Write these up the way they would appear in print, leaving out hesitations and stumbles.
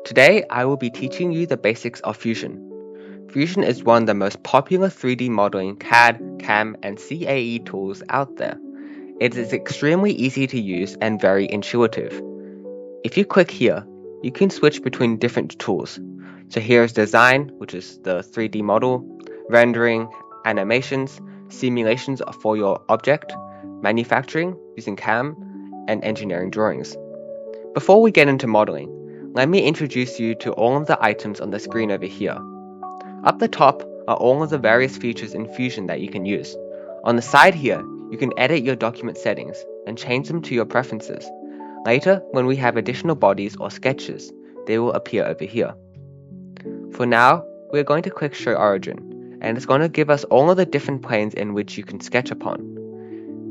Today, I will be teaching you the basics of Fusion. Fusion is one of the most popular 3D modeling CAD, CAM, and CAE tools out there. It is extremely easy to use and very intuitive. If you click here, you can switch between different tools. So here is design, which is the 3D model, rendering, animations, simulations for your object, manufacturing using CAM, and engineering drawings. Before we get into modeling, let me introduce you to all of the items on the screen over here. Up the top are all of the various features in Fusion that you can use. On the side here, you can edit your document settings and change them to your preferences. Later, when we have additional bodies or sketches, they will appear over here. For now, we're going to click Show Origin, and it's going to give us all of the different planes in which you can sketch upon.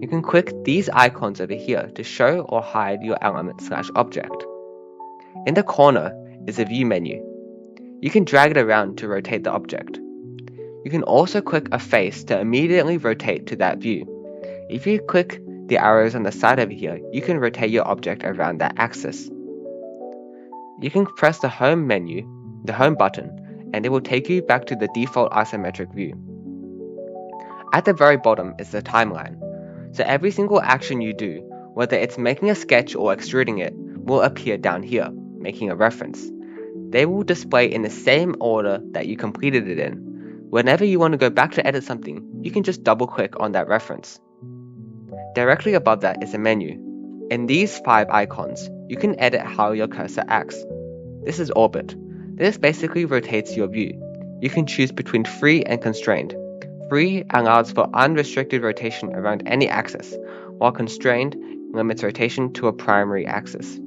You can click these icons over here to show or hide your element/object. In the corner is a view menu. You can drag it around to rotate the object. You can also click a face to immediately rotate to that view. If you click the arrows on the side over here, you can rotate your object around that axis. You can press the home menu, the home button, and it will take you back to the default isometric view. At the very bottom is the timeline. So every single action you do, whether it's making a sketch or extruding it, will appear down here, making a reference. They will display in the same order that you completed it in. Whenever you want to go back to edit something, you can just double click on that reference. Directly above that is a menu. In these 5 icons, you can edit how your cursor acts. This is orbit. This basically rotates your view. You can choose between free and constrained. Free allows for unrestricted rotation around any axis, while constrained limits rotation to a primary axis.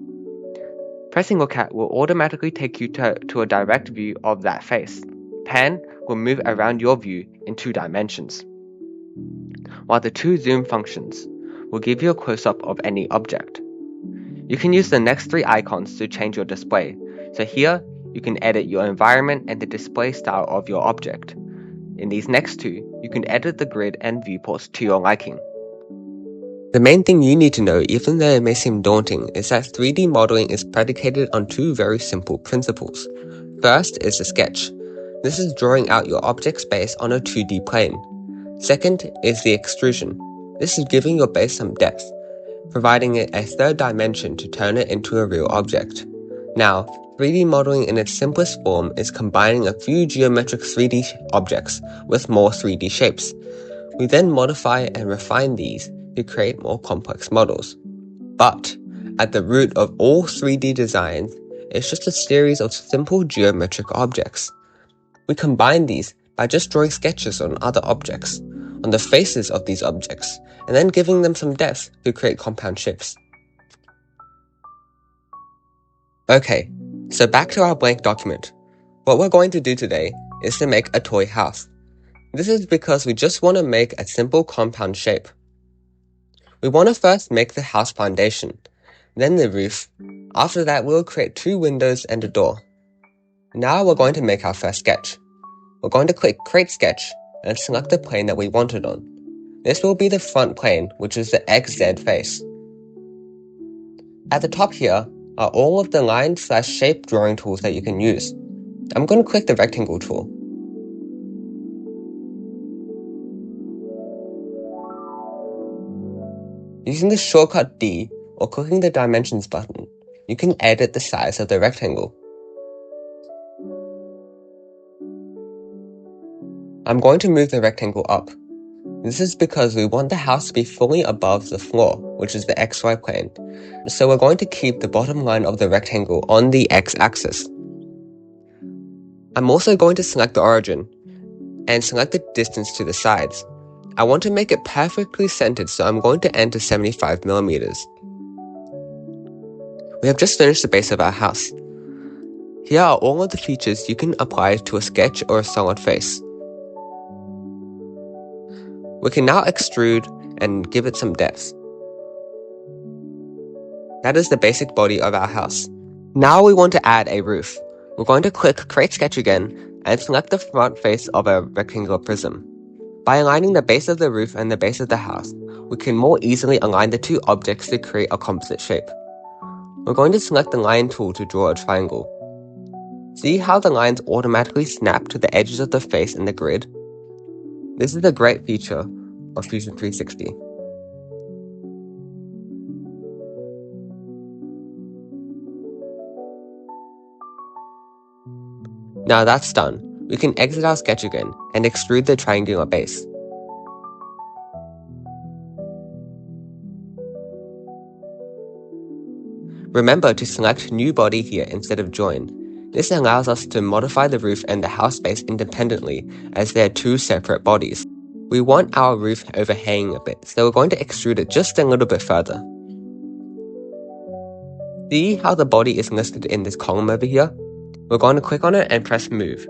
Pressing Look At will automatically take you to a direct view of that face. Pan will move around your view in 2 dimensions, while the 2 zoom functions will give you a close-up of any object. You can use the next 3 icons to change your display. So here, you can edit your environment and the display style of your object. In these next 2, you can edit the grid and viewports to your liking. The main thing you need to know, even though it may seem daunting, is that 3D modeling is predicated on 2 very simple principles. First is the sketch. This is drawing out your object space on a 2D plane. Second is the extrusion. This is giving your base some depth, providing it a 3rd dimension to turn it into a real object. Now, 3D modeling in its simplest form is combining a few geometric 3D objects with more 3D shapes. We then modify and refine these to create more complex models. But at the root of all 3D designs is just a series of simple geometric objects. We combine these by just drawing sketches on other objects, on the faces of these objects, and then giving them some depth to create compound shapes. Okay, so back to our blank document. What we're going to do today is to make a toy house. This is because we just want to make a simple compound shape. We want to first make the house foundation, then the roof. After that, we'll create 2 windows and a door. Now we're going to make our first sketch. We're going to click Create Sketch and select the plane that we want it on. This will be the front plane, which is the XZ face. At the top here are all of the line/shape drawing tools that you can use. I'm going to click the rectangle tool. Using the shortcut D or clicking the dimensions button, you can edit the size of the rectangle. I'm going to move the rectangle up. This is because we want the house to be fully above the floor, which is the XY plane. So we're going to keep the bottom line of the rectangle on the X-axis. I'm also going to select the origin and select the distance to the sides. I want to make it perfectly centered, so I'm going to enter 75 millimeters. We have just finished the base of our house. Here are all of the features you can apply to a sketch or a solid face. We can now extrude and give it some depth. That is the basic body of our house. Now we want to add a roof. We're going to click Create Sketch again and select the front face of a rectangular prism. By aligning the base of the roof and the base of the house, we can more easily align the 2 objects to create a composite shape. We're going to select the line tool to draw a triangle. See how the lines automatically snap to the edges of the face in the grid? This is a great feature of Fusion 360. Now that's done, we can exit our sketch again and extrude the triangular base. Remember to select New Body here instead of Join. This allows us to modify the roof and the house base independently, as they are two separate bodies. We want our roof overhanging a bit, so we're going to extrude it just a little bit further. See how the body is listed in this column over here? We're going to click on it and press Move.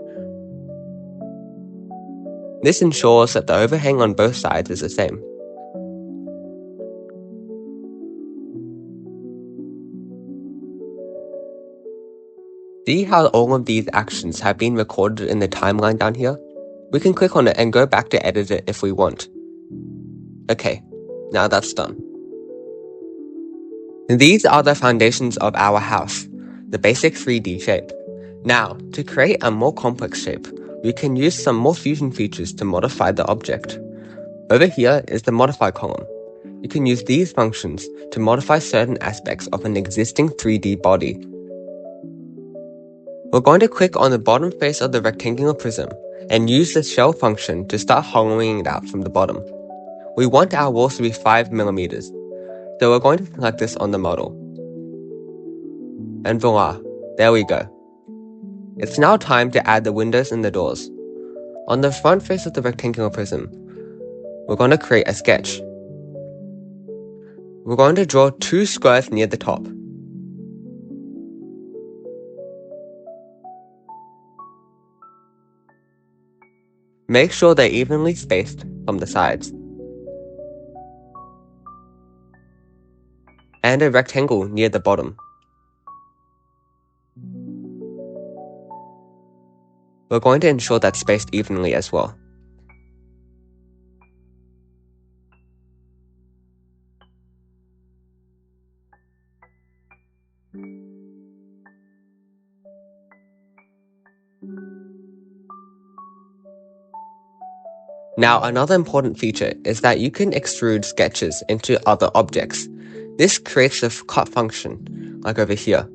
This ensures that the overhang on both sides is the same. See how all of these actions have been recorded in the timeline down here? We can click on it and go back to edit it if we want. Okay, now that's done. These are the foundations of our house, the basic 3D shape. Now, to create a more complex shape, we can use some more Fusion features to modify the object. Over here is the Modify column. You can use these functions to modify certain aspects of an existing 3D body. We're going to click on the bottom face of the rectangular prism and use the shell function to start hollowing it out from the bottom. We want our walls to be 5mm, so we're going to select this on the model. And voila, there we go. It's now time to add the windows and the doors. On the front face of the rectangular prism, we're going to create a sketch. We're going to draw two squares near the top. Make sure they're evenly spaced from the sides. And a rectangle near the bottom. We're going to ensure that's spaced evenly as well. Now, another important feature is that you can extrude sketches into other objects. This creates a cut function, like over here.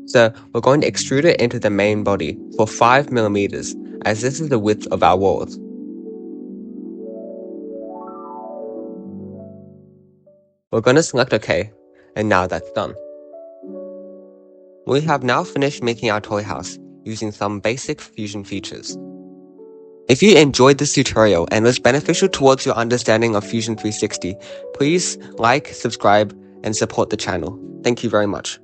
So we're going to extrude it into the main body for 5mm, as this is the width of our walls. We're going to select OK, and now that's done. We have now finished making our toy house using some basic Fusion features. If you enjoyed this tutorial and was beneficial towards your understanding of Fusion 360, please like, subscribe, and support the channel. Thank you very much.